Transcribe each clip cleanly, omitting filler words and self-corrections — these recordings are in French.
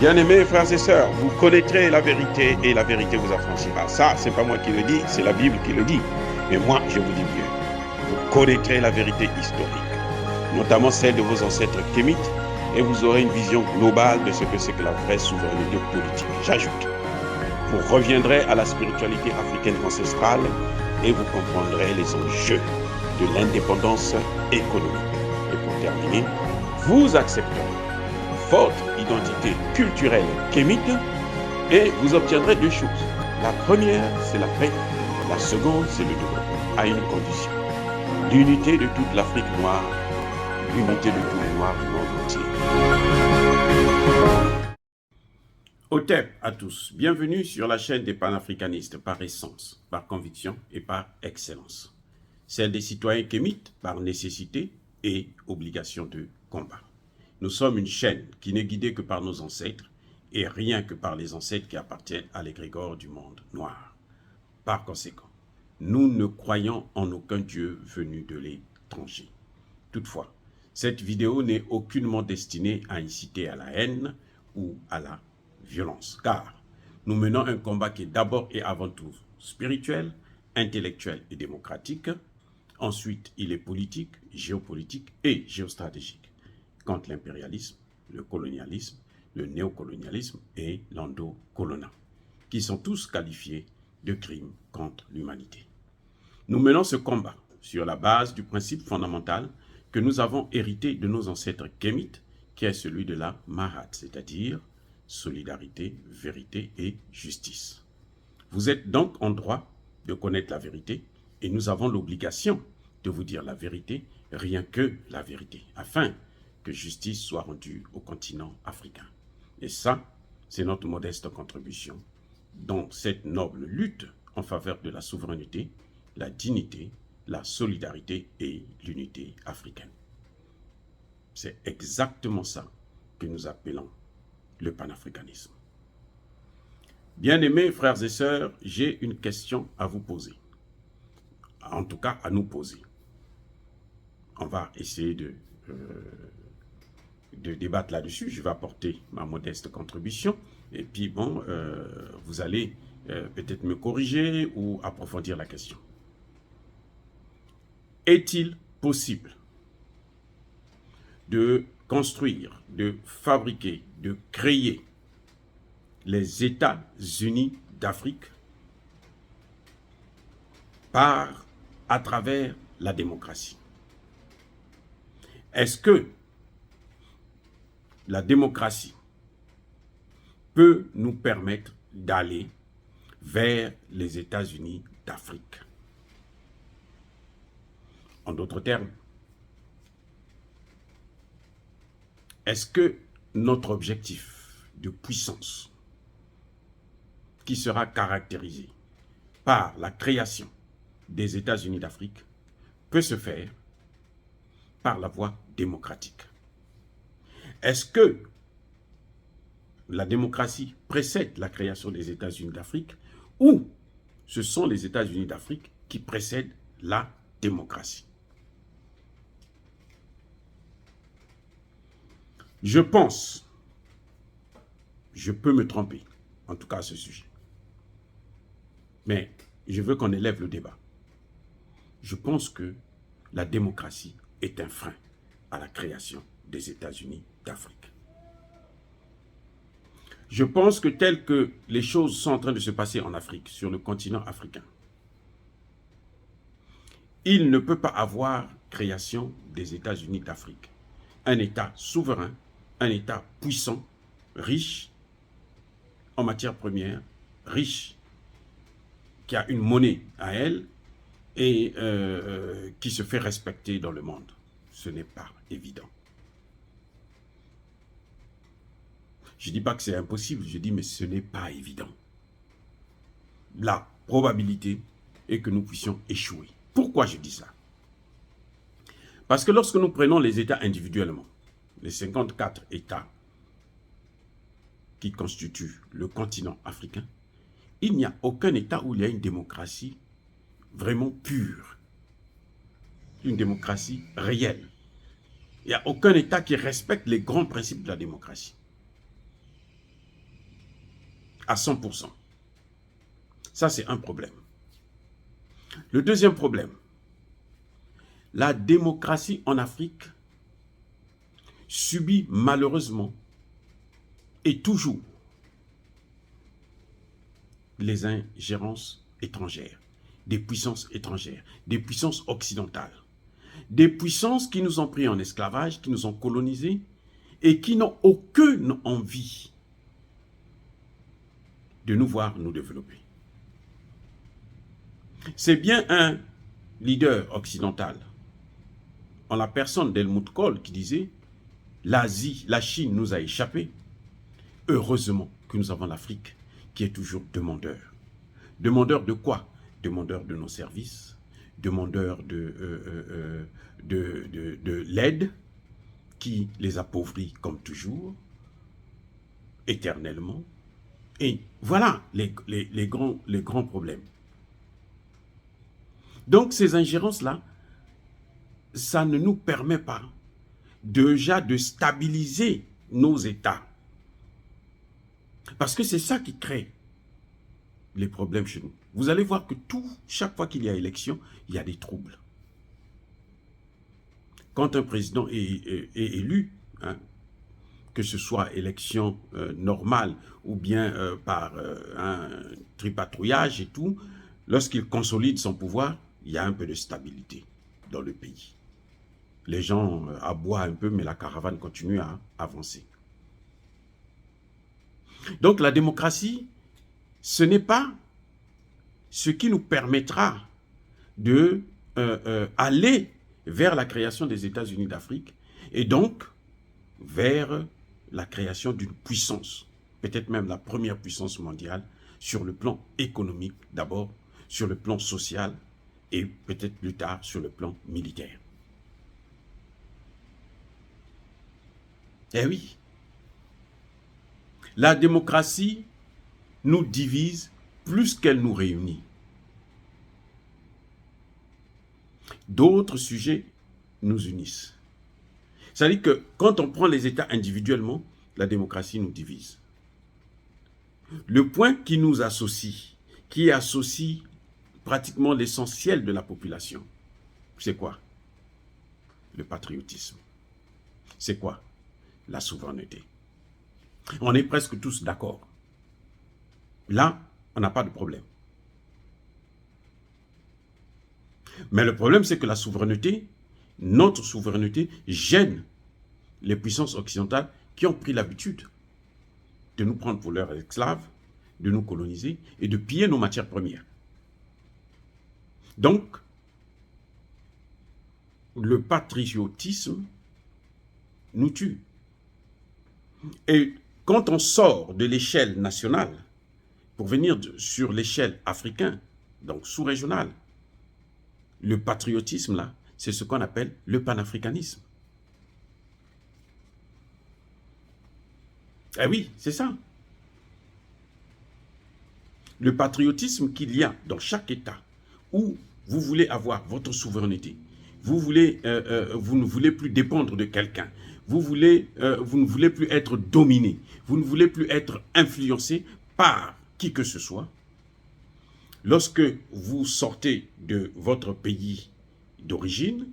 Bien-aimés frères et sœurs, vous connaîtrez la vérité et la vérité vous affranchira. Ça, c'est pas moi qui le dis, c'est la Bible qui le dit. Mais moi, je vous dis bien, vous connaîtrez la vérité historique, notamment celle de vos ancêtres kémites, et vous aurez une vision globale de ce que c'est que la vraie souveraineté politique. J'ajoute, vous reviendrez à la spiritualité africaine ancestrale et vous comprendrez les enjeux de l'indépendance économique. Et pour terminer, vous accepterez votre identité culturelle kémite et vous obtiendrez deux choses. La première, c'est la paix. La seconde, c'est le développement, à une condition. L'unité de toute l'Afrique noire, l'unité de tous les Noirs du monde entier. Otep à tous, bienvenue sur la chaîne des panafricanistes par essence, par conviction et par excellence. Celle des citoyens kémites par nécessité et obligation de combat. Nous sommes une chaîne qui n'est guidée que par nos ancêtres et rien que par les ancêtres qui appartiennent à l'égrégore du monde noir. Par conséquent, nous ne croyons en aucun Dieu venu de l'étranger. Toutefois, cette vidéo n'est aucunement destinée à inciter à la haine ou à la violence, car nous menons un combat qui est d'abord et avant tout spirituel, intellectuel et démocratique. Ensuite, il est politique, géopolitique et géostratégique contre l'impérialisme, le colonialisme, le néocolonialisme et l'endocolonat, qui sont tous qualifiés de crimes contre l'humanité. Nous menons ce combat sur la base du principe fondamental que nous avons hérité de nos ancêtres kémites, qui est celui de la Mahat, c'est-à-dire solidarité, vérité et justice. Vous êtes donc en droit de connaître la vérité et nous avons l'obligation de vous dire la vérité, rien que la vérité, afin que justice soit rendue au continent africain. Et ça, c'est notre modeste contribution dans cette noble lutte en faveur de la souveraineté, la dignité, la solidarité et l'unité africaine. C'est exactement ça que nous appelons le panafricanisme. Bien-aimés frères et sœurs, j'ai une question à vous poser. En tout cas, à nous poser. On va essayer de débattre là-dessus. Je vais apporter ma modeste contribution. Et puis, bon, vous allez peut-être me corriger ou approfondir la question. Est-il possible de construire, de fabriquer, de créer les États-Unis d'Afrique à travers la démocratie? Est-ce que la démocratie peut nous permettre d'aller vers les États-Unis d'Afrique? En d'autres termes, est-ce que notre objectif de puissance, qui sera caractérisé par la création des États-Unis d'Afrique, peut se faire par la voie démocratique? Est-ce que la démocratie précède la création des États-Unis d'Afrique ou ce sont les États-Unis d'Afrique qui précèdent la démocratie? Je pense, je peux me tromper, en tout cas à ce sujet, mais je veux qu'on élève le débat. Je pense que la démocratie est un frein à la création des États-Unis d'Afrique. Je pense que tel que les choses sont en train de se passer en Afrique, sur le continent africain, il ne peut pas avoir création des États-Unis d'Afrique. Un État souverain, un État puissant, riche en matières premières, riche, qui a une monnaie à elle et qui se fait respecter dans le monde. Ce n'est pas évident. Je ne dis pas que c'est impossible, je dis mais ce n'est pas évident. La probabilité est que nous puissions échouer. Pourquoi je dis ça? Parce que lorsque nous prenons les États individuellement, les 54 États qui constituent le continent africain, il n'y a aucun État où il y a une démocratie vraiment pure, une démocratie réelle. Il n'y a aucun État qui respecte les grands principes de la démocratie. à 100%. Ça, c'est un problème. Le deuxième problème, la démocratie en Afrique subit malheureusement et toujours les ingérences étrangères, des puissances étrangères, des puissances occidentales, des puissances qui nous ont pris en esclavage, qui nous ont colonisés et qui n'ont aucune envie de nous voir nous développer. C'est bien un leader occidental, en la personne d'Helmut Kohl, qui disait « L'Asie, la Chine nous a échappé. Heureusement que nous avons l'Afrique qui est toujours demandeur. » Demandeur de quoi? Demandeur de nos services, demandeur de l'aide qui les appauvrit comme toujours, éternellement. Et voilà les grands problèmes. Donc ces ingérences-là, ça ne nous permet pas déjà de stabiliser nos États. Parce que c'est ça qui crée les problèmes chez nous. Vous allez voir que chaque fois qu'il y a élection, il y a des troubles. Quand un président est élu, hein, que ce soit élection normale ou bien par un tripatouillage et tout, lorsqu'il consolide son pouvoir, il y a un peu de stabilité dans le pays. Les gens aboient un peu, mais la caravane continue à avancer. Donc la démocratie, ce n'est pas ce qui nous permettra de aller vers la création des États-Unis d'Afrique et donc vers la création d'une puissance, peut-être même la première puissance mondiale sur le plan économique d'abord, sur le plan social et peut-être plus tard sur le plan militaire. Eh oui, la démocratie nous divise plus qu'elle nous réunit. D'autres sujets nous unissent. C'est-à-dire que quand on prend les États individuellement, la démocratie nous divise. Le point qui nous associe, qui associe pratiquement l'essentiel de la population, c'est quoi? Le patriotisme. C'est quoi? La souveraineté. On est presque tous d'accord. Là, on n'a pas de problème. Mais le problème, c'est que la souveraineté, notre souveraineté, gêne les puissances occidentales qui ont pris l'habitude de nous prendre pour leurs esclaves, de nous coloniser et de piller nos matières premières. Donc, le patriotisme nous tue. Et quand on sort de l'échelle nationale pour venir sur l'échelle africaine, donc sous-régionale, le patriotisme, là, c'est ce qu'on appelle le panafricanisme. Eh oui, c'est ça. Le patriotisme qu'il y a dans chaque État où vous voulez avoir votre souveraineté, vous ne voulez plus dépendre de quelqu'un, vous ne voulez plus être dominé, vous ne voulez plus être influencé par qui que ce soit. Lorsque vous sortez de votre pays d'origine,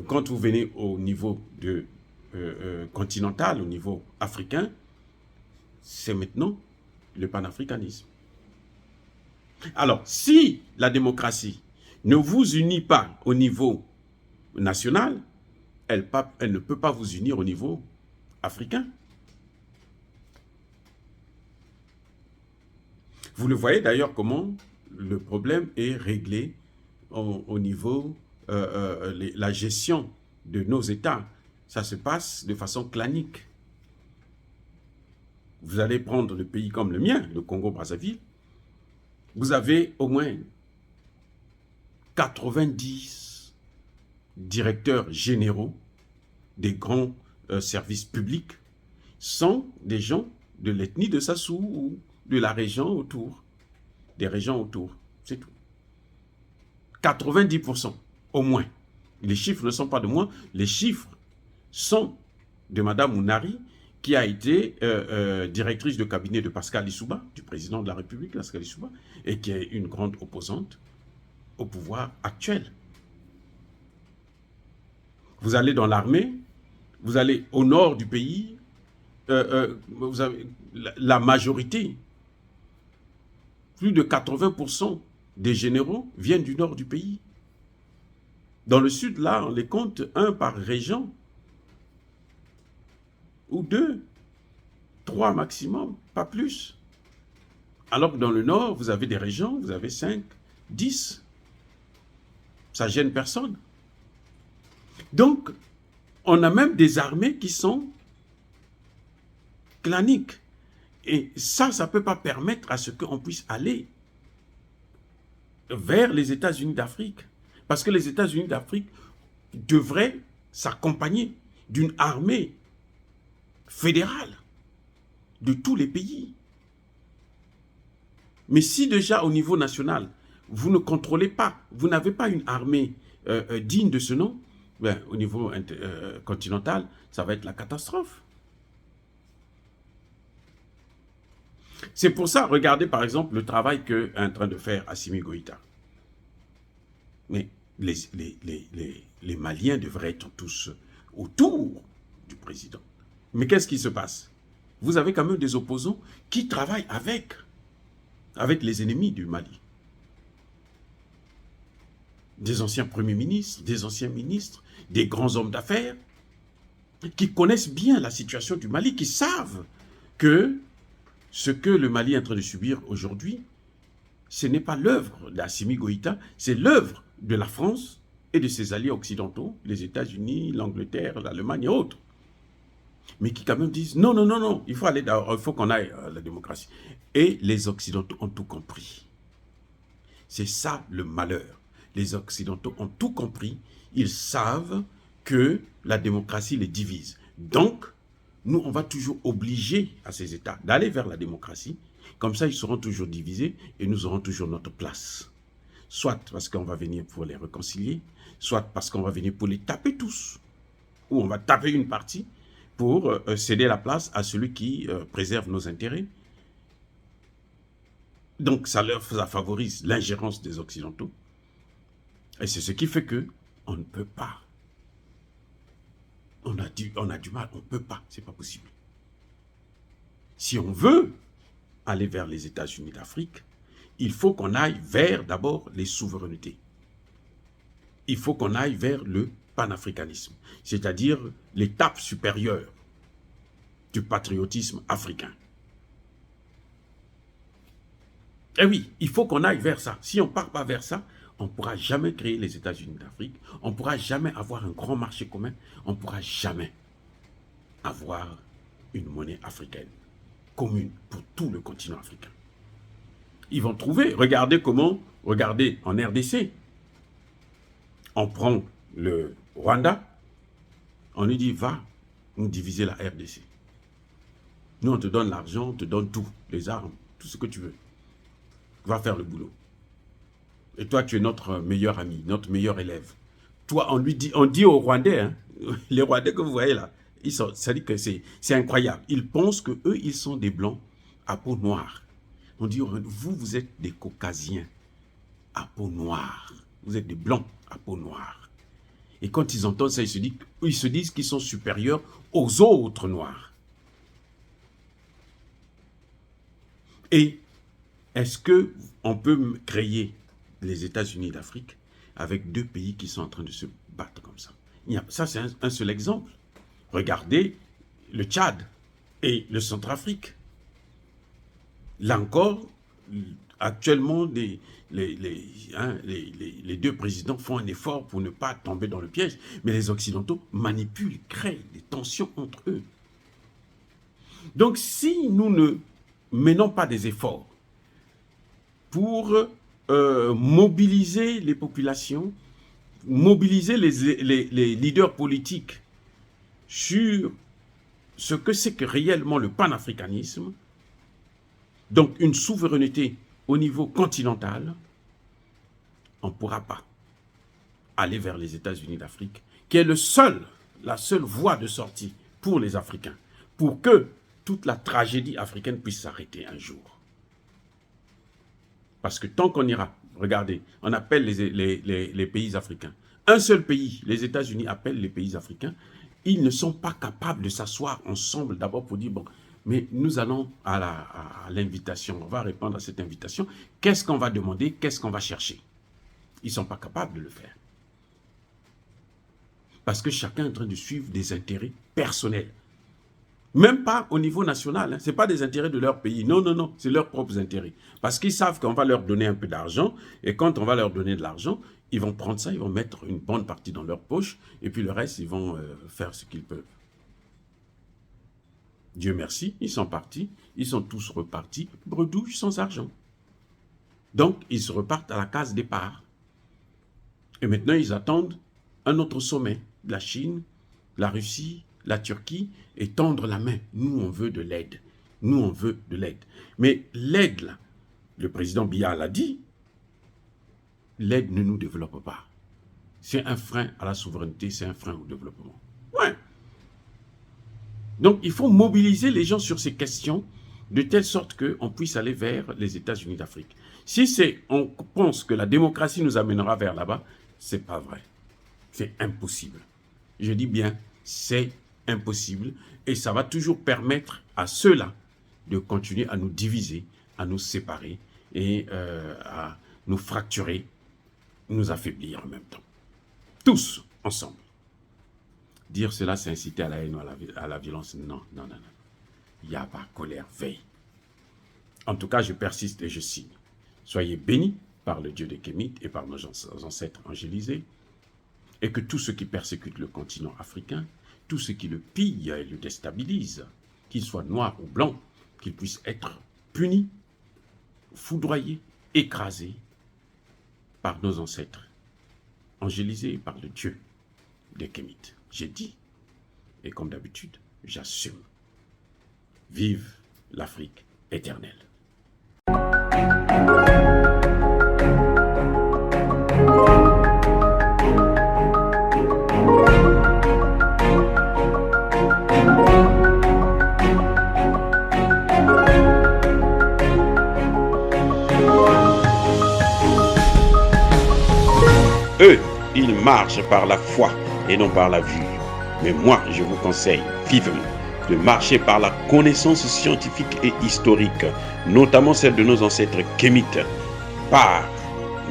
quand vous venez au niveau continental, au niveau africain, c'est maintenant le panafricanisme. Alors, si la démocratie ne vous unit pas au niveau national, elle ne peut pas vous unir au niveau africain. Vous le voyez d'ailleurs comment le problème est réglé au niveau la gestion de nos États. Ça se passe de façon clanique. Vous allez prendre le pays comme le mien, le Congo-Brazzaville. Vous avez au moins 90 directeurs généraux des grands services publics sont des gens de l'ethnie de Sassou ou de la région autour, des régions autour, c'est tout. 90% au moins. Les chiffres ne sont pas de moi, les chiffres sont de Madame Mounari qui a été directrice de cabinet de Pascal Lissouba, du président de la République, Pascal Lissouba, et qui est une grande opposante au pouvoir actuel. Vous allez dans l'armée, vous allez au nord du pays, vous avez la majorité, plus de 80% des généraux viennent du nord du pays. Dans le sud, là, on les compte un par région, ou deux, trois maximum, pas plus. Alors que dans le nord, vous avez des régions, vous avez 5, 10. Ça gêne personne. Donc, on a même des armées qui sont claniques. Et ça ne peut pas permettre à ce qu'on puisse aller vers les États-Unis d'Afrique. Parce que les États-Unis d'Afrique devraient s'accompagner d'une armée fédérale de tous les pays. Mais si déjà au niveau national, vous ne contrôlez pas, vous n'avez pas une armée digne de ce nom, ben, au niveau continental, ça va être la catastrophe. C'est pour ça, regardez par exemple le travail qu'est en train de faire Assimi Goïta. Mais les Maliens devraient être tous autour du président. Mais qu'est-ce qui se passe? Vous avez quand même des opposants qui travaillent avec les ennemis du Mali. Des anciens premiers ministres, des anciens ministres, des grands hommes d'affaires, qui connaissent bien la situation du Mali, qui savent que ce que le Mali est en train de subir aujourd'hui, ce n'est pas l'œuvre d'Assimi Goïta, c'est l'œuvre de la France et de ses alliés occidentaux, les États-Unis, l'Angleterre, l'Allemagne et autres. Mais qui quand même disent non, non, non, non, il faut qu'on aille à la démocratie. Et les Occidentaux ont tout compris. C'est ça le malheur. Les Occidentaux ont tout compris. Ils savent que la démocratie les divise. Donc, nous, on va toujours obliger à ces États d'aller vers la démocratie. Comme ça, ils seront toujours divisés et nous aurons toujours notre place. Soit parce qu'on va venir pour les réconcilier, soit parce qu'on va venir pour les taper tous. Ou on va taper une partie pour céder la place à celui qui préserve nos intérêts. Donc, ça favorise l'ingérence des Occidentaux. Et c'est ce qui fait que on ne peut pas. On a du mal, on ne peut pas, c'est pas possible. Si on veut aller vers les États-Unis d'Afrique, il faut qu'on aille vers d'abord les souverainetés. Il faut qu'on aille vers le panafricanisme, c'est-à-dire l'étape supérieure du patriotisme africain. Et oui, il faut qu'on aille vers ça. Si on ne part pas vers ça, on ne pourra jamais créer les États-Unis d'Afrique, on ne pourra jamais avoir un grand marché commun, on ne pourra jamais avoir une monnaie africaine commune pour tout le continent africain. Ils vont trouver, regardez en RDC, on prend le Rwanda, on lui dit va nous diviser la RDC. Nous on te donne l'argent, on te donne tout, les armes, tout ce que tu veux. Va faire le boulot. Et toi, tu es notre meilleur ami, notre meilleur élève. Toi, on dit aux Rwandais, hein, les Rwandais que vous voyez là, ça dit que c'est incroyable. Ils pensent que eux, ils sont des blancs à peau noire. On dit, vous êtes des caucasiens à peau noire. Vous êtes des blancs à peau noire. Et quand ils entendent ça, ils se disent qu'ils sont supérieurs aux autres noirs. Et est-ce qu'on peut créer les États-Unis d'Afrique avec deux pays qui sont en train de se battre comme ça? Ça, c'est un seul exemple. Regardez le Tchad et le Centrafrique. Là encore, actuellement, les deux présidents font un effort pour ne pas tomber dans le piège, mais les Occidentaux manipulent, créent des tensions entre eux. Donc, si nous ne menons pas des efforts pour mobiliser les populations, mobiliser les leaders politiques sur ce que c'est que réellement le panafricanisme, donc une souveraineté au niveau continental, on ne pourra pas aller vers les États-Unis d'Afrique, qui est la seule voie de sortie pour les Africains, pour que toute la tragédie africaine puisse s'arrêter un jour. Parce que tant qu'on ira, regardez, on appelle les pays africains. Un seul pays, les États-Unis appellent les pays africains, ils ne sont pas capables de s'asseoir ensemble d'abord pour dire, bon, mais nous allons à l'invitation, on va répondre à cette invitation, qu'est-ce qu'on va demander, qu'est-ce qu'on va chercher? Ils ne sont pas capables de le faire. Parce que chacun est en train de suivre des intérêts personnels. Même pas au niveau national, hein. Ce n'est pas des intérêts de leur pays. Non, non, non, c'est leurs propres intérêts. Parce qu'ils savent qu'on va leur donner un peu d'argent, et quand on va leur donner de l'argent, ils vont prendre ça, ils vont mettre une bonne partie dans leur poche, et puis le reste, ils vont faire ce qu'ils peuvent. Dieu merci, ils sont partis, ils sont tous repartis, bredouilles sans argent. Donc, ils se repartent à la case départ. Et maintenant, ils attendent un autre sommet, la Chine, la Russie, la Turquie, et tendre la main. Nous, on veut de l'aide. Nous, on veut de l'aide. Mais l'aide, là, le président Biya l'a dit, l'aide ne nous développe pas. C'est un frein à la souveraineté, c'est un frein au développement. Ouais. Donc, il faut mobiliser les gens sur ces questions de telle sorte qu'on puisse aller vers les États-Unis d'Afrique. Si on pense que la démocratie nous amènera vers là-bas, c'est pas vrai. C'est impossible. Je dis bien, c'est impossible. Et ça va toujours permettre à ceux-là de continuer à nous diviser, à nous séparer et à nous fracturer, nous affaiblir en même temps. Tous ensemble. Dire cela, c'est inciter à la haine ou à la violence. Non, non, non, non. Il n'y a pas colère, veille. En tout cas, je persiste et je signe. Soyez bénis par le Dieu des Kémites et par nos ancêtres angélisés, et que tous ceux qui persécutent le continent africain, tous ceux qui le pillent et le déstabilisent, qu'ils soient noirs ou blancs, qu'ils puissent être punis, foudroyés, écrasés par nos ancêtres angélisés par le Dieu des Kémites. J'ai dit, et comme d'habitude, j'assume. Vive l'Afrique éternelle. Eux, ils marchent par la foi et non par la vue. Mais moi, je vous conseille vivement de marcher par la connaissance scientifique et historique, notamment celle de nos ancêtres kémites, par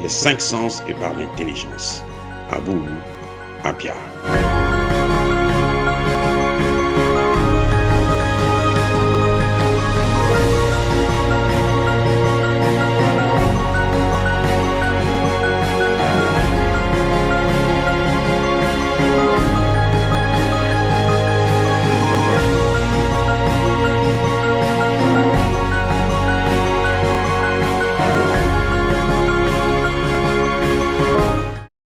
les 5 sens et par l'intelligence. À vous, Apia.